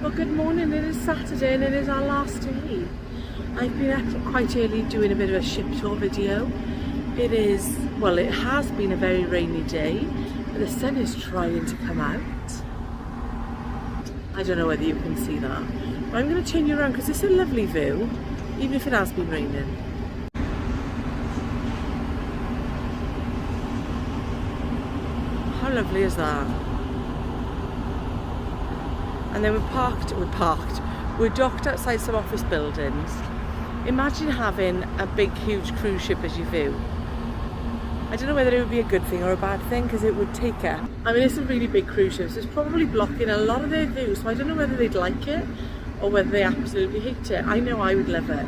Well, good morning. It is Saturday and it is our last day. I've been up quite early doing a bit of a ship tour video. It has been a very rainy day, but the sun is trying to come out. I don't know whether you can see that, but I'm going to turn you around because it's a lovely view, even if it has been raining. How lovely is that? And then we're docked outside some office buildings. Imagine having a big huge cruise ship as your view. I don't know whether it would be a good thing or a bad thing because it would take it. I mean, it's a really big cruise ship, so it's probably blocking a lot of their views, so I don't know whether they'd like it or whether they absolutely hate it. I know I would love it.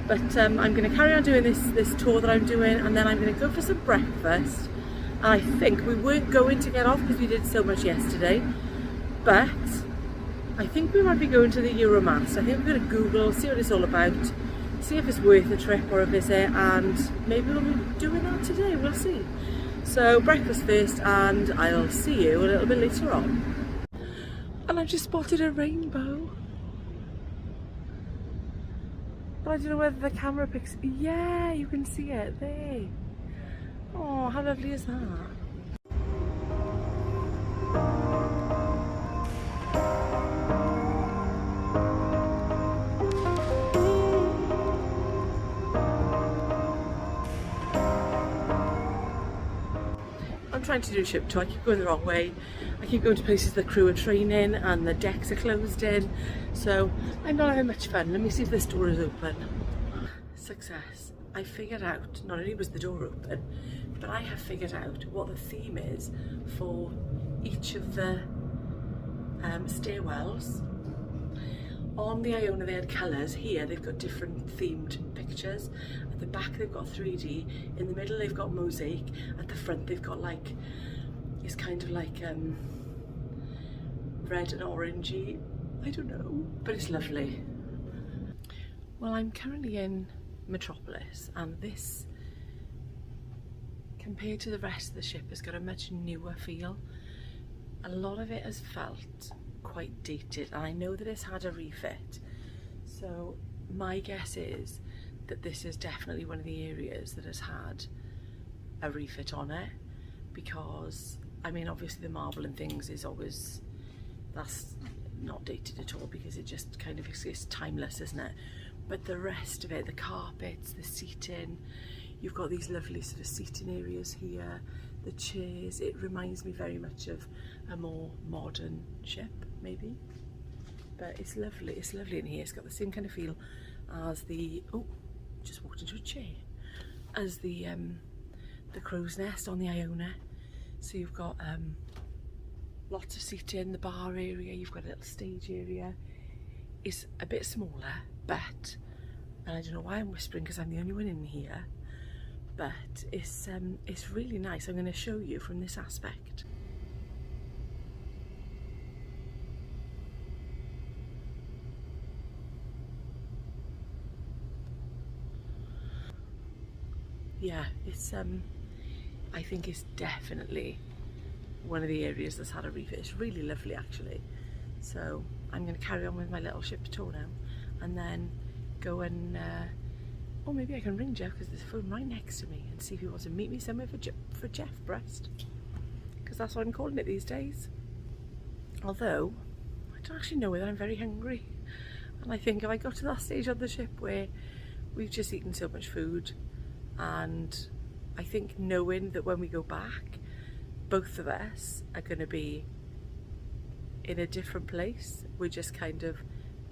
But I'm going to carry on doing this tour that I'm doing, and then I'm going to go for some breakfast. And I think we weren't going to get off because we did so much yesterday. But I think we might be going to the Euromast. I think we're going to Google, see what it's all about, see if it's worth a trip or a visit, and maybe we'll be doing that today, we'll see. So breakfast first, and I'll see you a little bit later on. And I've just spotted a rainbow. But I don't know whether the camera picks, yeah, you can see it there. Oh, how lovely is that? I'm trying to do a ship tour. I keep going the wrong way. I keep going to places the crew are training and the decks are closed in. So I'm not having much fun. Let me see if this door is open. Success. I figured out, not only was the door open, but I have figured out what the theme is for each of the stairwells. On the Iona they had colours. Here they've got different themed pictures. At the back they've got 3D. In the middle they've got mosaic. At the front they've got like, it's kind of like red and orangey. I don't know, but it's lovely. Well, I'm currently in Metropolis, and this, compared to the rest of the ship, has got a much newer feel. A lot of it has felt quite dated, and I know that it's had a refit, so my guess is that this is definitely one of the areas that has had a refit on it, because I mean obviously the marble and things is always, that's not dated at all because it just kind of is timeless, isn't it? But the rest of it, the carpets, the seating, you've got these lovely sort of seating areas here, the chairs, it reminds me very much of a more modern ship, maybe. But it's lovely in here. It's got the same kind of feel as the, oh, just walked into a chair, as the crow's nest on the Iona. So you've got lots of seating, the bar area, you've got a little stage area. It's a bit smaller, but, and I don't know why I'm whispering because I'm the only one in here, but it's really nice. I'm going to show you from this aspect. Yeah, it's I think it's definitely one of the areas that's had a refit. It's really lovely actually. So I'm going to carry on with my little ship tour now, and then go and or maybe I can ring Jeff because there's a phone right next to me, and see if he wants to meet me somewhere for Jeff Breast, because that's what I'm calling it these days. Although I don't actually know whether I'm very hungry, and I think if I got to that stage on the ship where we've just eaten so much food, and I think knowing that when we go back both of us are going to be in a different place, we're just kind of,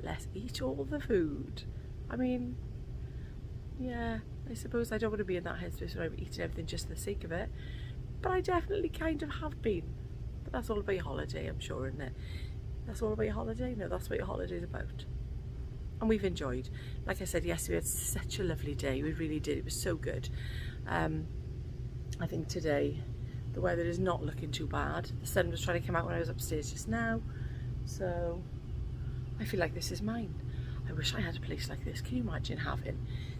let's eat all the food. I mean, yeah, I suppose I don't want to be in that headspace where I'm eating everything just for the sake of it, but I definitely kind of have been. But that's all about your holiday, I'm sure, isn't it? That's all about your holiday? No, that's what your holiday is about. And we've enjoyed. Like I said yesterday, we had such a lovely day, we really did, it was so good. I think today the weather is not looking too bad. The sun was trying to come out when I was upstairs just now, so I feel like this is mine. I wish I had a place like this. Can you imagine having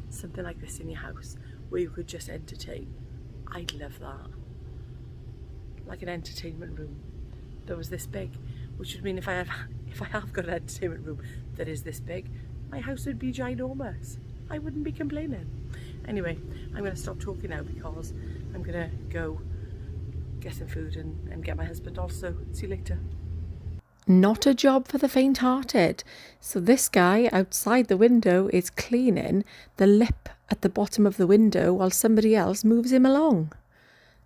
something like this in your house where you could just entertain? I'd love that. Like an entertainment room that was this big, which would mean if if I have got an entertainment room that is this big, my house would be ginormous. I wouldn't be complaining. Anyway, I'm going to stop talking now because I'm going to go get some food and get my husband also. See you later. Not a job for the faint-hearted. So this guy outside the window is cleaning the lip at the bottom of the window while somebody else moves him along.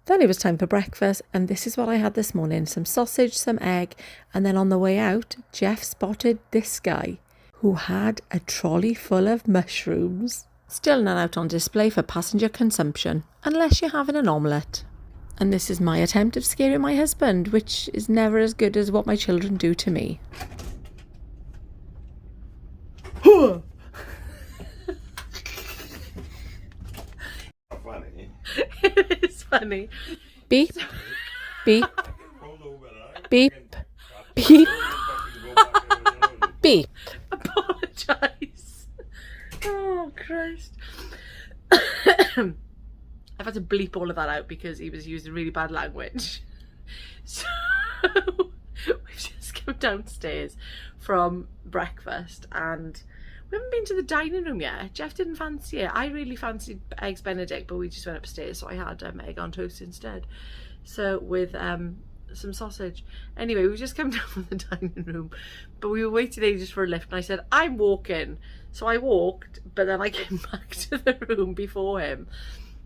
Then it was time for breakfast, and this is what I had this morning. Some sausage, some egg, and then on the way out, Jeff spotted this guy who had a trolley full of mushrooms. Still none out on display for passenger consumption, unless you're having an omelette. And this is my attempt of scaring my husband, which is never as good as what my children do to me. Funny. It is funny. Beep, beep, beep, beep, beep. Apologise. Oh, Christ. I've had to bleep all of that out because he was using really bad language. So we've just come downstairs from breakfast and we haven't been to the dining room yet. Jeff didn't fancy it. I really fancied eggs Benedict, but we just went upstairs, so I had egg on toast instead. So with some sausage. Anyway, we just come down from the dining room, but we were waiting ages for a lift, and I said, I'm walking. So I walked, but then I came back to the room before him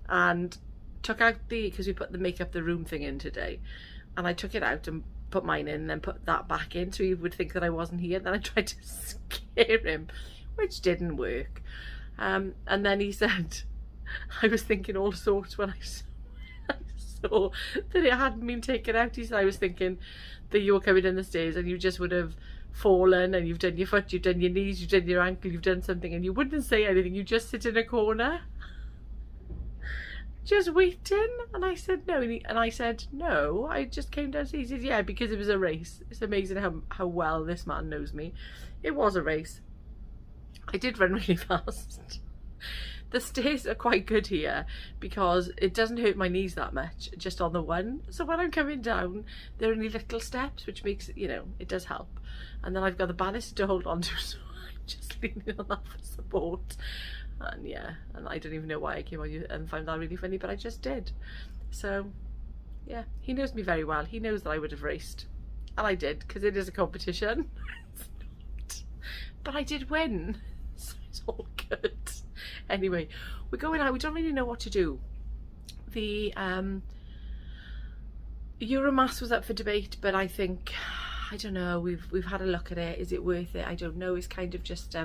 and took out because we put the make up the room thing in today, and I took it out and put mine in and then put that back in so he would think that I wasn't here. Then I tried to scare him, which didn't work. And then he said, I was thinking all sorts when I saw that it hadn't been taken out. He said, I was thinking that you were coming down the stairs and you just would have fallen, and you've done your foot, you've done your knees, you've done your ankle, you've done something, and you wouldn't say anything, you just sit in a corner just waiting. And I said no, and I said no, I just came downstairs. He said yeah, because it was a race. It's amazing how well this man knows me. It was a race. I did run really fast. The stairs are quite good here because it doesn't hurt my knees that much just on the one. So when I'm coming down, they're only little steps, which makes it, you know, it does help. And then I've got the banister to hold on to, so I'm just leaning on that for support. And yeah, and I don't even know why I came on you and found that really funny, but I just did. So yeah, he knows me very well. He knows that I would have raced. And I did, because it is a competition. It's not. But I did win. So it's all good. Anyway, we're going out. We don't really know what to do. The Euromass was up for debate, but I think, I don't know, we've had a look at it. Is it worth it? I don't know. It's kind of just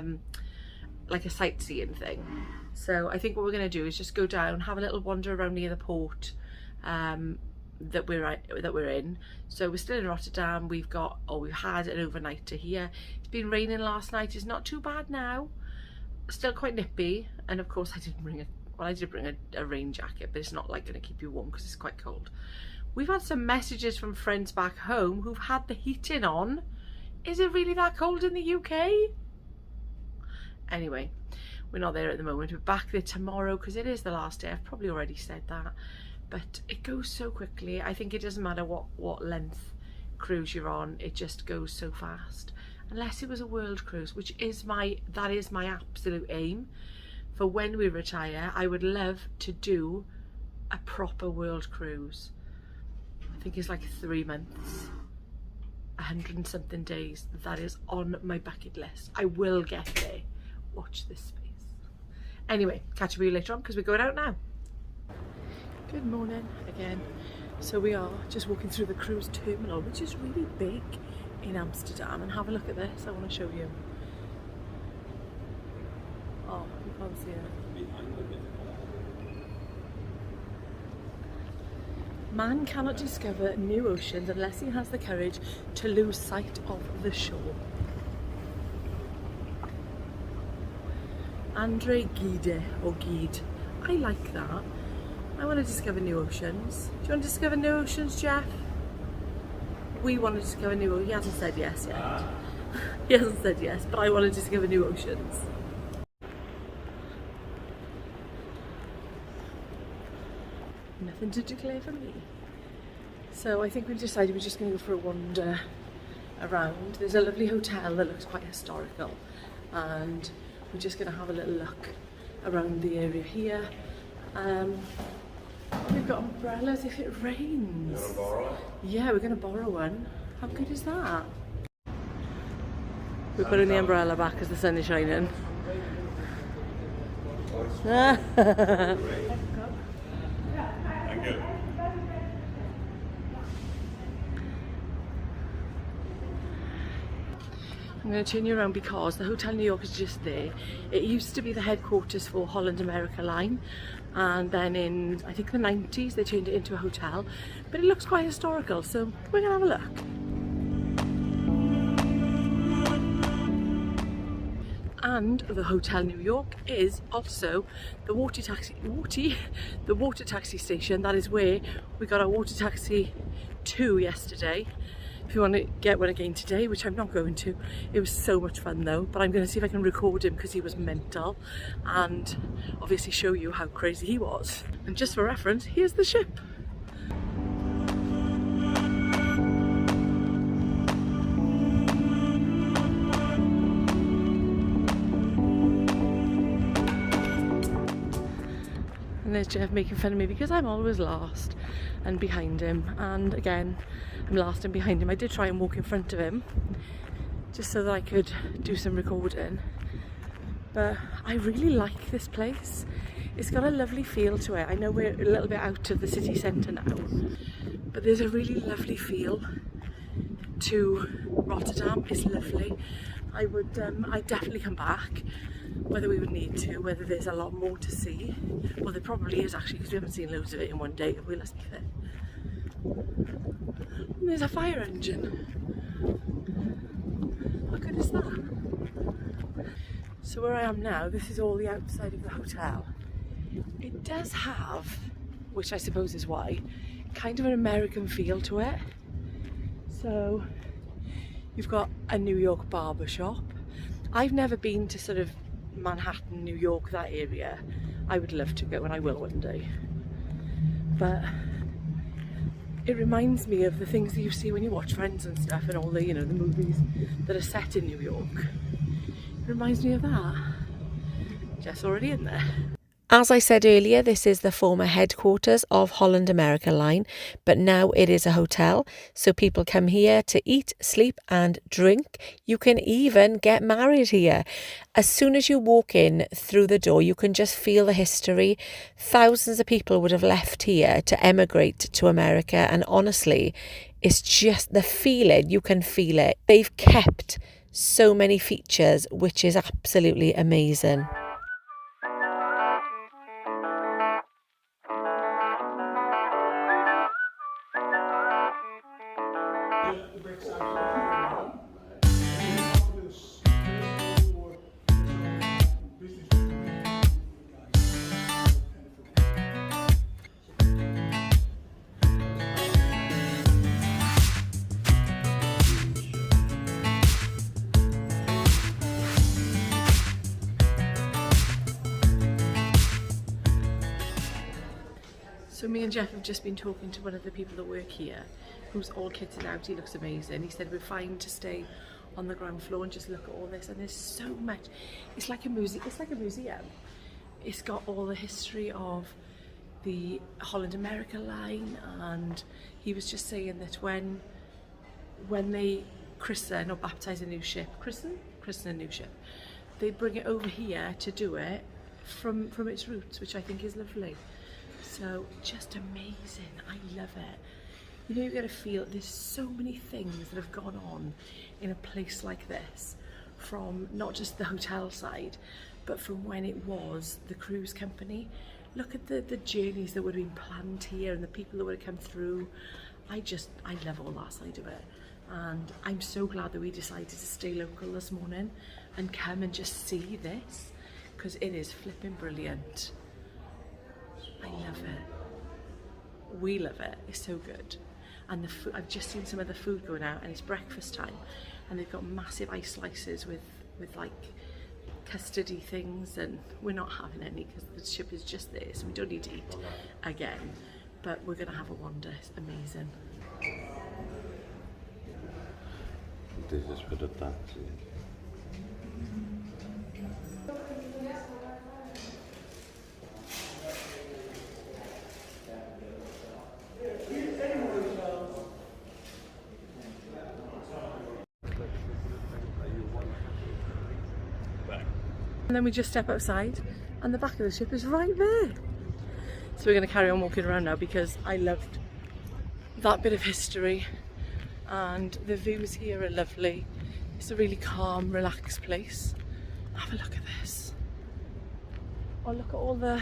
like a sightseeing thing. So I think what we're going to do is just go down, have a little wander around near the port that we're in. So we're still in Rotterdam. We've had an overnighter here. It's been raining last night. It's not too bad now. Still quite nippy, and of course I did bring a rain jacket, but it's not like going to keep you warm because it's quite cold. We've had some messages from friends back home who've had the heating on. Is it really that cold in the UK? Anyway, we're not there at the moment. We're back there tomorrow because it is the last day. I've probably already said that, but it goes so quickly. I think it doesn't matter what length cruise you're on, it just goes so fast. Unless it was a world cruise, which is that is my absolute aim. For when we retire, I would love to do a proper world cruise. I think it's like 3 months, 100 and something days. That is on my bucket list. I will get there. Watch this space. Anyway, catch up with you later on because we're going out now. Good morning again. So we are just walking through the cruise terminal, which is really big in Amsterdam, and have a look at this. I want to show you. Oh, you can't see it. Man cannot discover new oceans unless he has the courage to lose sight of the shore. Andre Gide, or Gide. I like that. I want to discover new oceans. Do you want to discover new oceans, Jeff? We want to discover new oceans. He hasn't said yes yet. He hasn't said yes, but I want to discover new oceans. Nothing to declare for me. So I think we've decided we're just going to go for a wander around. There's a lovely hotel that looks quite historical, and we're just going to have a little look around the area here. We've got umbrellas if it rains. You want to borrow it? Yeah, we're going to borrow one. How good is that? We're putting the umbrella back as the sun is shining. Thank you. I'm going to turn you around because the Hotel New York is just there. It used to be the headquarters for Holland America Line, and then in I think the 90s they turned it into a hotel, but it looks quite historical, so we're going to have a look. And the Hotel New York is also the water taxi station. That is where we got our water taxi to yesterday. If you want to get one again today, which I'm not going to. It was so much fun though, but I'm going to see if I can record him because he was mental, and obviously show you how crazy he was. And just for reference, here's the ship. And there's Jeff making fun of me because I'm always last and behind him, and again I'm last and behind him. I did try and walk in front of him just so that I could do some recording, but I really like this place. It's got a lovely feel to it. I know we're a little bit out of the city centre now, but there's a really lovely feel to Rotterdam. It's lovely. I'd definitely come back, whether we would need to, whether there's a lot more to see. Well, there probably is actually, because we haven't seen loads of it in one day, have we? Let's be fair. And there's a fire engine. How good is that? So where I am now, this is all the outside of the hotel. It does have, which I suppose is why, kind of an American feel to it. So you've got a New York barber shop. I've never been to sort of Manhattan, New York, that area. I would love to go, and I will one day. But it reminds me of the things that you see when you watch Friends and stuff, and all the, you know, the movies that are set in New York. It reminds me of that. Jeff's already in there. As I said earlier, this is the former headquarters of Holland America Line, but now it is a hotel, so people come here to eat, sleep and drink. You can even get married here. As soon as you walk in through the door, you can just feel the history. Thousands of people would have left here to emigrate to America, and honestly, it's just the feeling, you can feel it. They've kept so many features, which is absolutely amazing. So me and Jeff have just been talking to one of the people that work here, who's all kitted out. He looks amazing. He said we're fine to stay on the ground floor and just look at all this, and there's so much. It's like a museum. It's got all the history of the Holland America Line, and he was just saying that when they christen or baptise a new ship, christen a new ship, they bring it over here to do it from its roots, which I think is lovely. So just amazing. I love it. You know, you get a feel there's so many things that have gone on in a place like this, from not just the hotel side, but from when it was the cruise company. Look at the journeys that would have been planned here and the people that would have come through. I love all that side of it, and I'm so glad that we decided to stay local this morning and come and just see this, because it is flipping brilliant. I love it. We love it. It's so good. And the food, I've just seen some of the food going out, and it's breakfast time, and they've got massive ice slices with like custardy things, and we're not having any because the ship is just there, so we don't need to eat again. But we're gonna have a wander. It's amazing. This is for the taxi. And then we just step outside and the back of the ship is right there. So we're going to carry on walking around now because I loved that bit of history and the views here are lovely. It's a really calm, relaxed place. Have a look at this. Oh, look at all the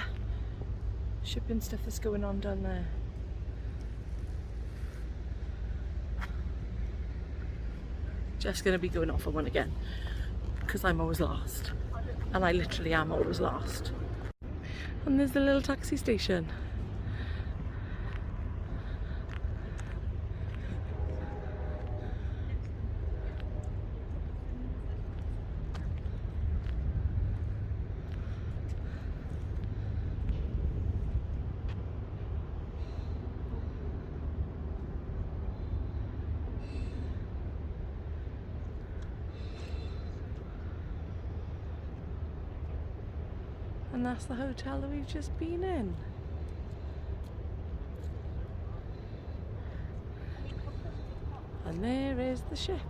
shipping stuff that's going on down there. Just going to be going off on one again because I'm always last. And I literally am always last. And there's the little taxi station. And that's the hotel that we've just been in. And there is the ship.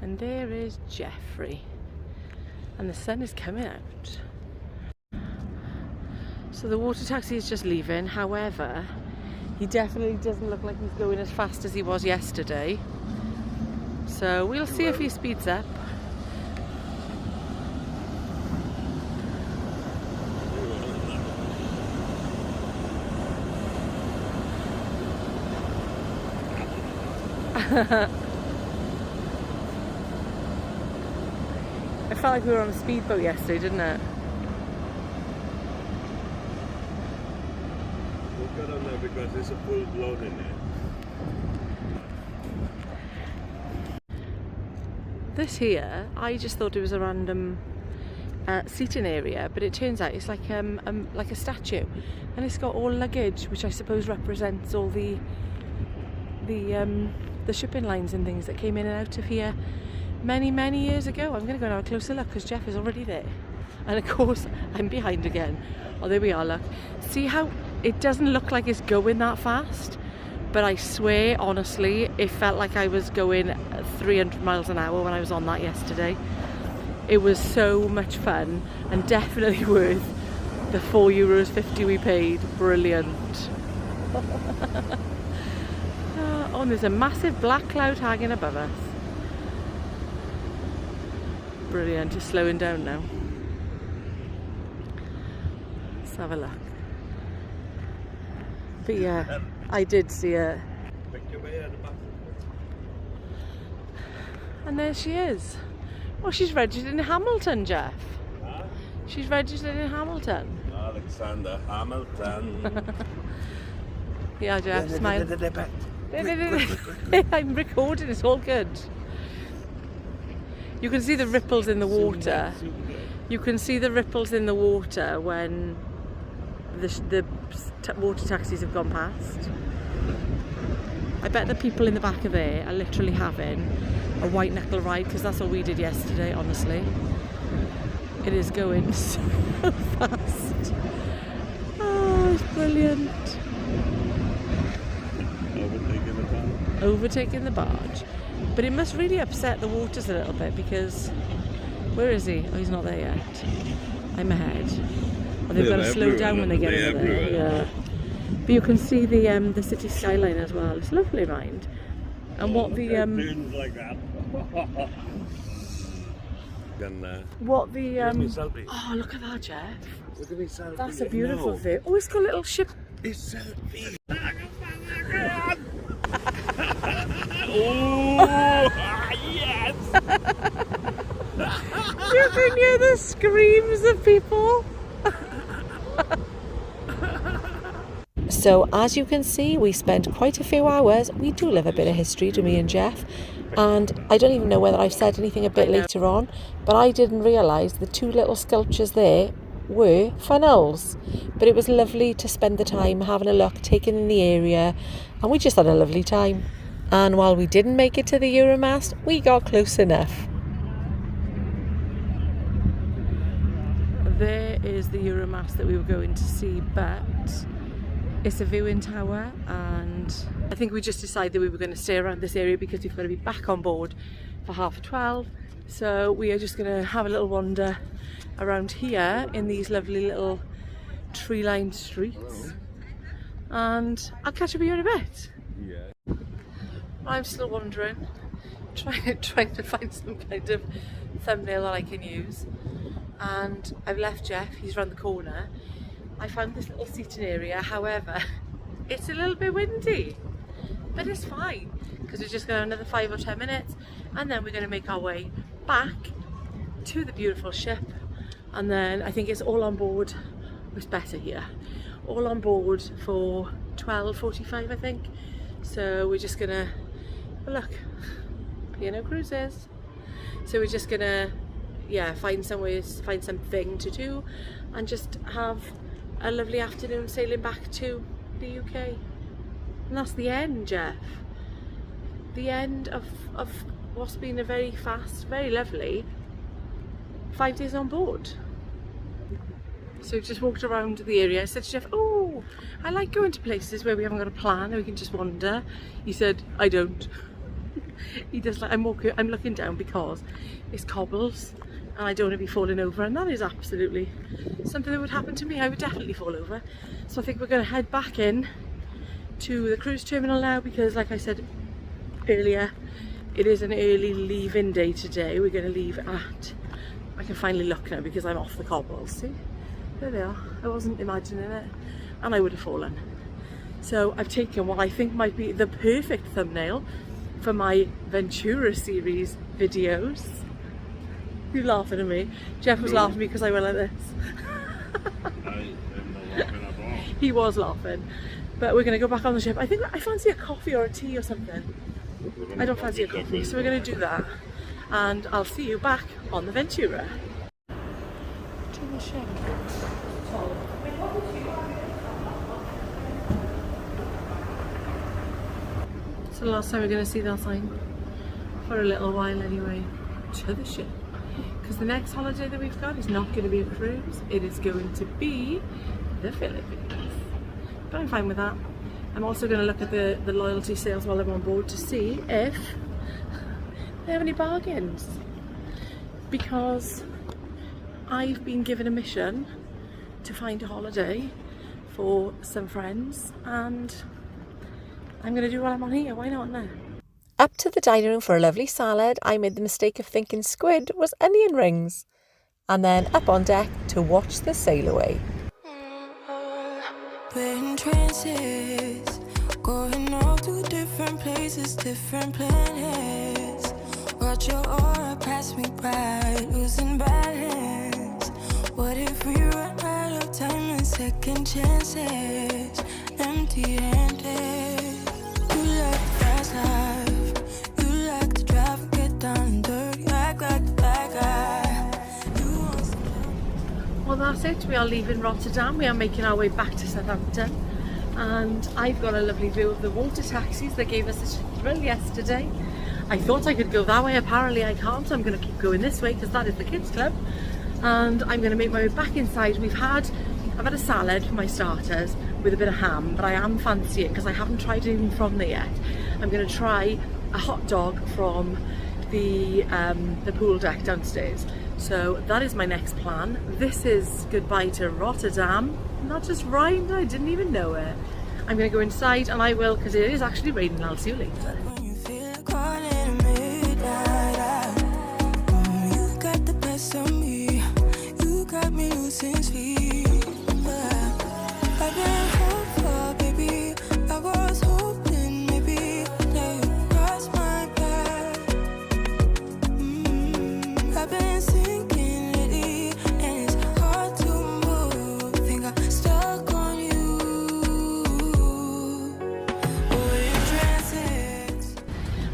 And there is Jeffrey. And the sun is coming out. So the water taxi is just leaving. However, he definitely doesn't look like he's going as fast as he was yesterday. So we'll see if he speeds up. I felt like we were on a speedboat yesterday, didn't it? We'll get on there because it's a full load in there. This here, I just thought it was a random seating area, but it turns out it's like a statue, and it's got all luggage, which I suppose represents all the shipping lines and things that came in and out of here many years ago. I'm going to go and have a closer look because Jeff is already there, and of course I'm behind again. Oh, there we are, look. See how it doesn't look like it's going that fast, but I swear honestly it felt like I was going 300 miles an hour when I was on that yesterday. It was so much fun and definitely worth the €4.50 we paid. Brilliant. Oh, and there's a massive black cloud hanging above us. Brilliant, just slowing down now. Let's have a look. But yeah, I did see her. And there she is. Oh, she's registered in Hamilton, Jeff. Huh? She's registered in Hamilton. Alexander Hamilton. Yeah, Jeff, smile. I'm recording, it's all good. You can see the ripples in the water. You can see the ripples in the water when the water taxis have gone past. I bet the people in the back of there are literally having a white knuckle ride because that's what we did yesterday, honestly. It is going so fast. Oh, it's brilliant. Overtaking the barge. But it must really upset the waters a little bit because where is he? Oh, he's not there yet. I'm ahead. Oh, they've got to slow down when they get over there. Yeah. But you can see the city skyline as well. It's lovely, mind. And what the like that. what the oh, look at that, Jeff. Look at me selfie. That's a beautiful view. Oh, it's got a little ship. It's selfie. Oh, yes! You can hear the screams of people. So as you can see, we spent quite a few hours. We do love a bit of history, do me and Jeff. And I don't even know whether I've said anything a bit later on, but I didn't realise the two little sculptures there were funnels. But it was lovely to spend the time having a look, taking in the area, and we just had a lovely time. And while we didn't make it to the Euromast, we got close enough. There is the Euromast that we were going to see, but it's a viewing tower, and I think we just decided we were going to stay around this area because we've got to be back on board for 12:30. So we are just going to have a little wander around here in these lovely little tree-lined streets, and I'll catch up with you in a bit. Yeah. I'm still wandering, trying to find some kind of thumbnail that I can use, and I've left Jeff, he's round the corner. I found this little seating area, however, it's a little bit windy, but it's fine because we're just going to another 5 or 10 minutes and then we're going to make our way back to the beautiful ship, and then I think it's all on board. It's better here, all on board for 12:45 I think. So we're just gonna, oh look, P&O Cruises. So we're just gonna, yeah, find something to do and just have a lovely afternoon sailing back to the UK. And that's the end, Jeff. The end of what's been a very fast, very lovely 5 days on board. So we just walked around the area. I said to Jeff, oh, I like going to places where we haven't got a plan and we can just wander. He said, I don't. He does like, I'm looking down because it's cobbles and I don't want to be falling over, and that is absolutely something that would happen to me. I would definitely fall over. So I think we're going to head back in to the cruise terminal now because, like I said earlier, it is an early leave-in day today. We're going to leave at, I can finally look now because I'm off the cobbles. See? There they are. I wasn't imagining it and I would have fallen. So I've taken what I think might be the perfect thumbnail for my Ventura series videos. You're laughing at me. Jeff was laughing at me because I went like this. I am not laughing at all. He was laughing. But we're going to go back on the ship. I think I fancy a coffee or a tea or something. I don't fancy a coffee, so we're going to do that. And I'll see you back on the Ventura. To the ship. So the last time we're going to see that sign for a little while anyway. To the ship. Because the next holiday that we've got is not going to be a cruise. It is going to be the Philippines. But I'm fine with that. I'm also going to look at the loyalty sales while I'm on board to see if they have any bargains. Because I've been given a mission to find a holiday for some friends, and I'm going to do what I'm on here. Why not now? Up to the dining room for a lovely salad, I made the mistake of thinking squid was onion rings. And then up on deck to watch the sail away. We're in trances, going off to different places, different planets. Watch your aura pass me by, losing balance. What if we run out of time and second chances? Empty-handed. You like the fast life, you like to drive and get down and dirty, act like the bad guy. You want some. Well, that's it. We are leaving Rotterdam. We are making our way back to Southampton, and I've got a lovely view of the water taxis that gave us a thrill yesterday. I thought I could go that way, apparently I can't, so I'm going to keep going this way because that is the kids club, and I'm going to make my way back inside. I've had a salad for my starters with a bit of ham, but I am fancying, because I haven't tried anything from there yet, I'm going to try a hot dog from the pool deck downstairs. So that is my next plan. This is goodbye to Rotterdam. Not just right, I didn't even know it. I'm going to go inside and I will, because it is actually raining. I'll see you later. When you feel caught in midnight, you got the best of me. You got me losing sleep. I've been hopeful, baby. I was hoping maybe that you crossed my path. I've been sinking lately, and it's hard to move. Think I'm stuck on you. We're in transit.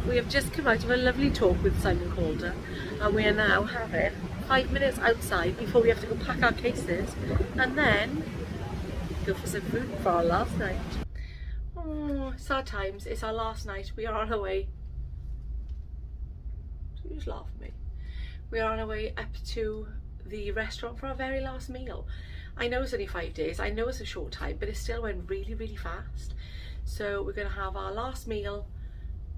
We have just come out of a lovely talk with Simon Calder, and we are now having 5 minutes outside before we have to go pack our cases and then go for some food for our last night. Oh, know, sad times. It's our last night. We are on our way. You just laugh at me. We are on our way up to the restaurant for our very last meal. I know it's only 5 days. I know it's a short time, but it still went really, really fast. So we're going to have our last meal,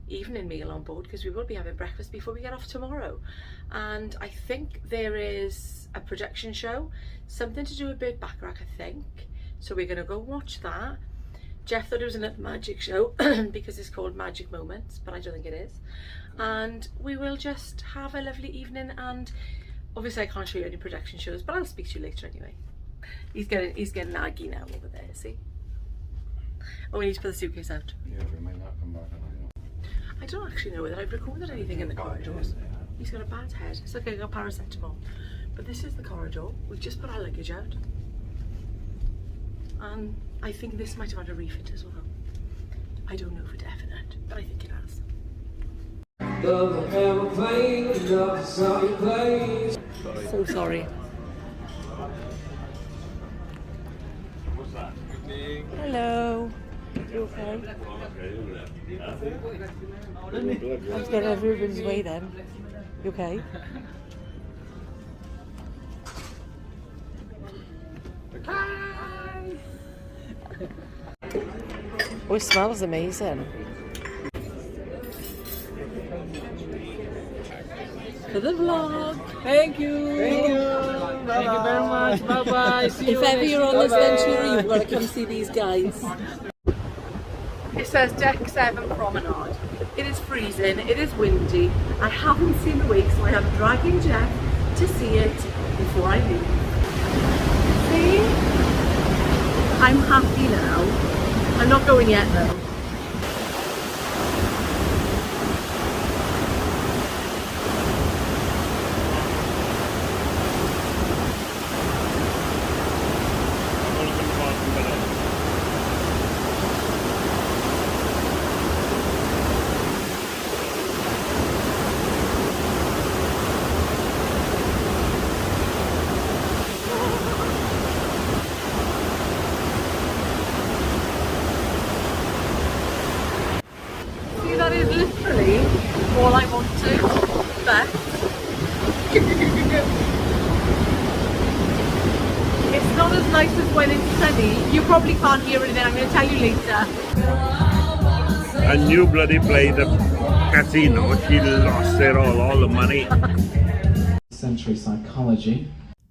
evening meal on board, because we will be having breakfast before we get off tomorrow. And I think there is a projection show, something to do with Bert Bacharach, I think. So we're going to go watch that. Jeff thought it was another magic show because it's called Magic Moments, but I don't think it is. And we will just have a lovely evening, and obviously I can't show you any projection shows, but I'll speak to you later anyway. He's getting aggy now over there, see? Oh, we need to put the suitcase out. Yeah, we might not come back. I don't actually know whether I've recorded anything in the corridors. He's got a bad head. It's okay, I got paracetamol. But this is the corridor. We've just put our luggage out. And I think this might have had a refit as well. I don't know for definite, but I think it has. So sorry. Hello. You okay? I was getting everybody's way then. You okay? Hi! Oh, it smells amazing. For the vlog. Thank you. Thank you. Thank you very much. Bye bye. See you. If ever you're on this venture, you've got to come see these guys. It says Deck 7 Promenade. It is freezing, it is windy. I haven't seen the wake, so I am dragging Jeff to see it before I leave. See? I'm happy now. I'm not going yet though. That is literally all I want to, but it's not as nice as when it's sunny. You probably can't hear anything, I'm going to tell you later. And you bloody played the casino, she lost it all the money. Century psychology.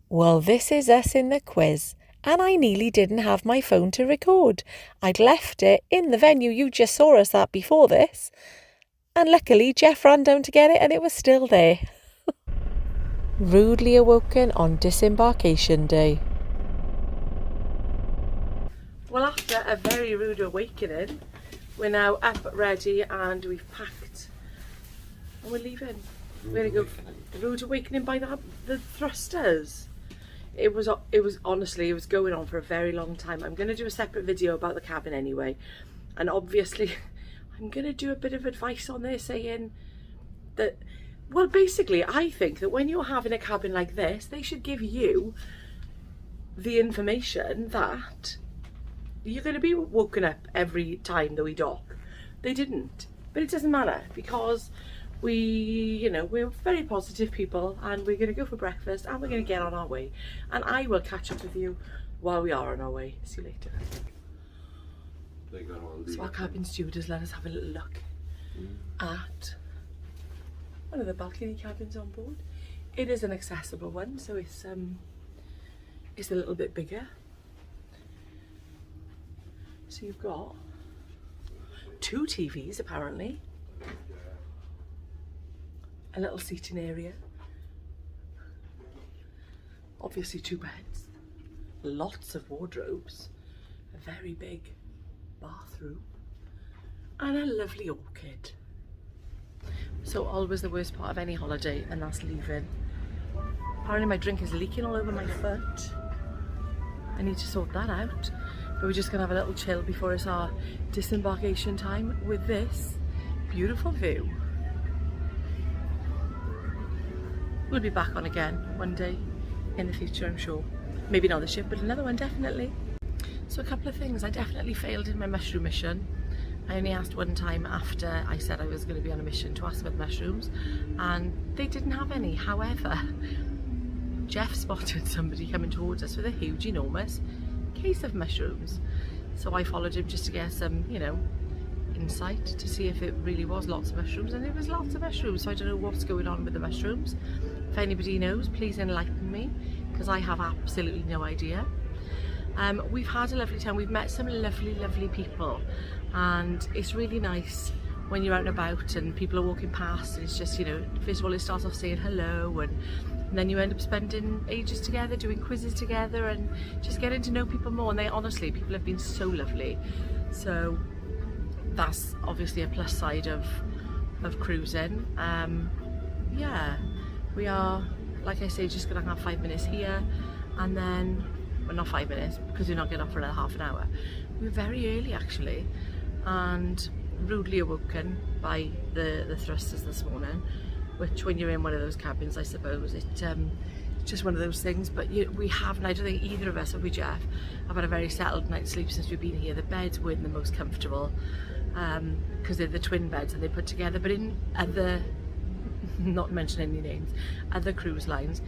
Well, this is us in the quiz. And I nearly didn't have my phone to record. I'd left it in the venue you just saw us at before this. And luckily Jeff ran down to get it and it was still there. Rudely awoken on Disembarkation Day. Well, after a very rude awakening, we're now up, ready, and we've packed. And we're leaving. We're going to go rude awakening by the thrusters. It was honestly, it was going on for a very long time. I'm going to do a separate video about the cabin anyway. And obviously, I'm going to do a bit of advice on there saying that, well, basically, I think that when you're having a cabin like this, they should give you the information that you're going to be woken up every time that we dock. They didn't. But it doesn't matter because we're very positive people and we're going to go for breakfast and we're going to get on our way. And I will catch up with you while we are on our way. See you later. So our cabin steward has let us have a little look at one of the balcony cabins on board. It is an accessible one, so it's a little bit bigger. So you've got 2 TVs apparently. A little seating area, obviously 2 beds, lots of wardrobes, a very big bathroom, and a lovely orchid. So always the worst part of any holiday, and that's leaving. Apparently my drink is leaking all over my foot. I need to sort that out, but we're just gonna have a little chill before it's our disembarkation time with this beautiful view. We'll be back on again one day in the future, I'm sure. Maybe not the ship, but another one definitely. So a couple of things. I definitely failed in my mushroom mission. I only asked one time after I said I was going to be on a mission to ask about mushrooms, and they didn't have any. However, Jeff spotted somebody coming towards us with a huge, enormous case of mushrooms. So I followed him just to get some, you know, insight to see if it really was lots of mushrooms, and it was lots of mushrooms. So I don't know what's going on with the mushrooms. If anybody knows, please enlighten me, because I have absolutely no idea. We've had a lovely time. We've met some lovely people, and it's really nice when you're out and about and people are walking past, and it's just, you know, first of all it starts off saying hello, and then you end up spending ages together, doing quizzes together, and just getting to know people more. And they honestly, people have been so lovely. So that's obviously a plus side of cruising. Yeah, we are, like I say, just gonna have 5 minutes here, and then, well, not 5 minutes because we're not getting off for another half an hour. We were very early actually, and rudely awoken by the thrusters this morning, which when you're in one of those cabins, I suppose it's just one of those things. But we haven't, I don't think either of us, have we, Jeff, have had a very settled night's sleep since we've been here. The beds weren't the most comfortable because they're the twin beds that they put together, but in other, not mention any names, other cruise lines,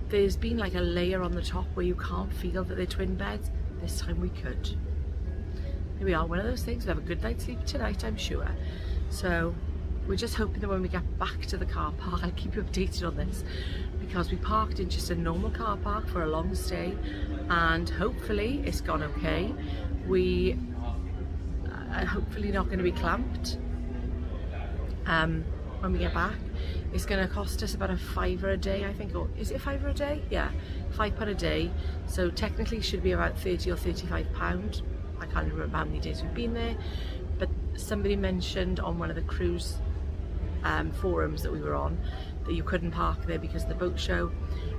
there's been like a layer on the top where you can't feel that they're twin beds. This time we could. Here we are, one of those things. We'll have a good night's sleep tonight, I'm sure. So we're just hoping that when we get back to the car park, I'll keep you updated on this, because we parked in just a normal car park for a long stay, and hopefully it's gone okay. We are hopefully not going to be clamped when we get back. It's going to cost us about a £5 a day, I think, or is it £5 a day? Yeah, £5 a day. So technically it should be about £30 or £35. I can't remember how many days we've been there, but somebody mentioned on one of the cruise forums that we were on that you couldn't park there because of the boat show,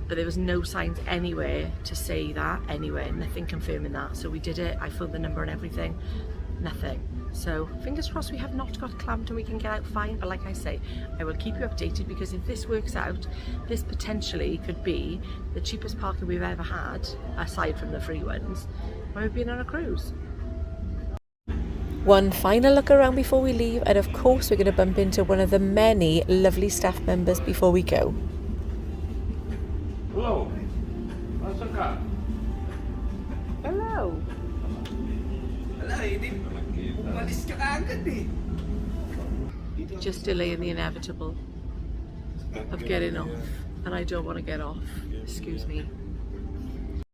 but there was no signs anywhere to say that, anywhere, nothing confirming that. So we did it, I phoned the number and everything, nothing. So fingers crossed we have not got clamped and we can get out fine. But like I say, I will keep you updated, because if this works out, this potentially could be the cheapest parking we've ever had, aside from the free ones, when we've been on a cruise. One final look around before we leave, and of course we're going to bump into one of the many lovely staff members before we go. Hello. Hello. Just delaying the inevitable of getting off, and I don't want to get off, excuse me.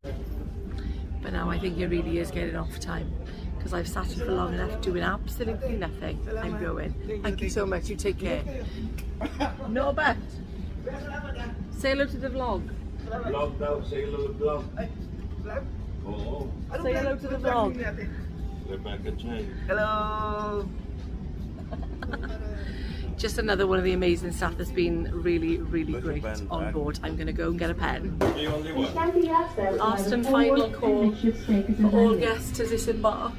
But now I think it really is getting off time, because I've sat here for long enough doing absolutely nothing. I'm going. Thank you so much, you take care. No, but say hello to the vlog. Vlog daw, say hello to the vlog. Oo. Say hello to the vlog. Rebecca Chang. Hello. Just another one of the amazing staff that's been really great on board. I'm going to go and get a pen. Last and final call for all guests to disembark.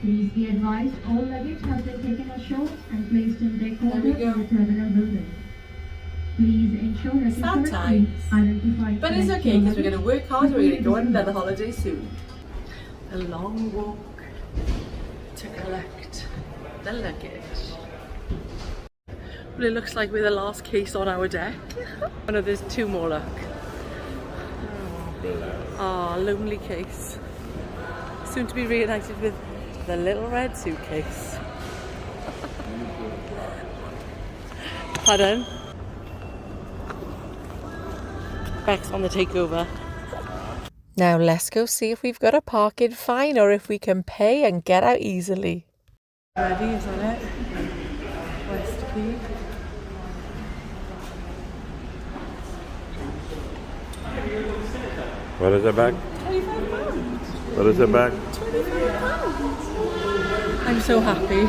Please be advised, all luggage has been taken ashore and placed in deck order in the terminal building. Please ensure that you correctly identify. But it's okay, because we're going to work hard. We're going to go on another holiday soon. A long walk to collect the luggage. Well, it looks like we're the last case on our deck. Oh no, there's two more, look. Ah, lonely case. Soon to be reunited with the little red suitcase. Pardon? Beck's on the takeover. Now let's go see if we've got a parking fine or if we can pay and get out easily. Ready, is that it? West Key. What is it back? £25. What is it back? £25. I'm so happy.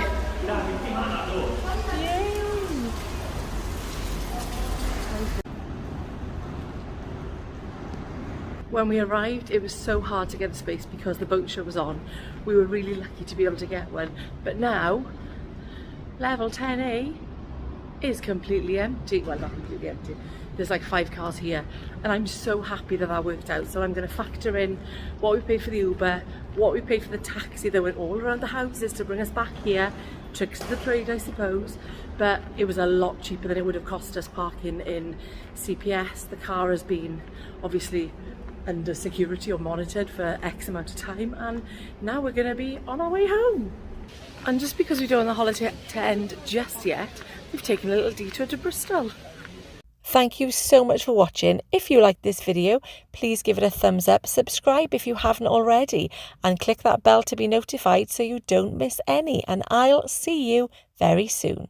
When we arrived, it was so hard to get a space because the boat show was on. We were really lucky to be able to get one. But now, level 10A, is completely empty. Well, not completely empty. There's like 5 cars here, and I'm so happy that that worked out. So I'm going to factor in what we paid for the Uber, what we paid for the taxi that went all around the houses to bring us back here. Tricks of the trade, I suppose, but it was a lot cheaper than it would have cost us parking in CPS. The car has been obviously under security or monitored for X amount of time, and now we're going to be on our way home. And just because we don't want the holiday to end just yet, we've taken a little detour to Bristol. Thank you so much for watching. If you liked this video, please give it a thumbs up, subscribe if you haven't already, and click that bell to be notified so you don't miss any. And I'll see you very soon.